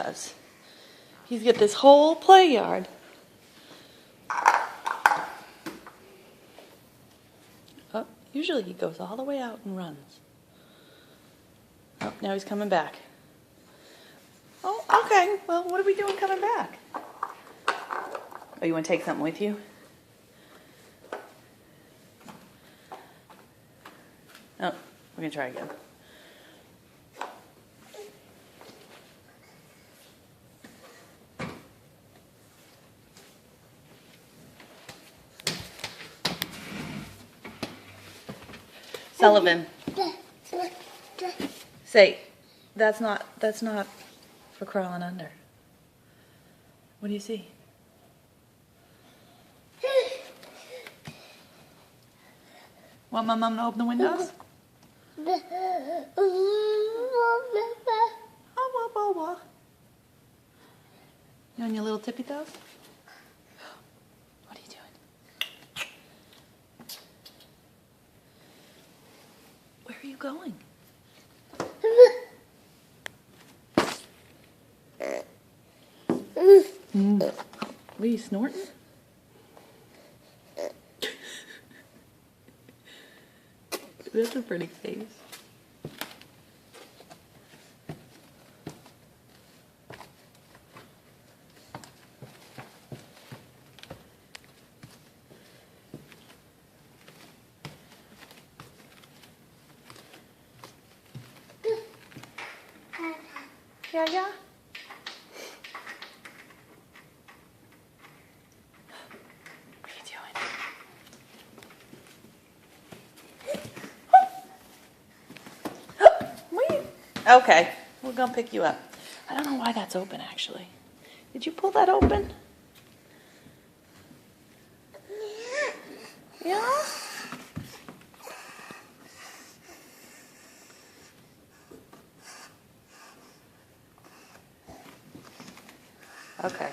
does. He's got this whole play yard. Oh, usually he goes all the way out and runs. Oh, now he's coming back. Oh, okay. Well, what are we doing coming back? Oh, you want to take something with you? Oh, we're going to try again. Sullivan. Say, that's not for crawling under. What do you see? Want my mom to open the windows? You on your little tippy toes? What are you doing? Where are you going? What are you snorting? That's a pretty face. Yeah, yeah. What are you doing? Wait. Okay, we're gonna pick you up. I don't know why that's open actually. Did you pull that open? Yeah? Okay.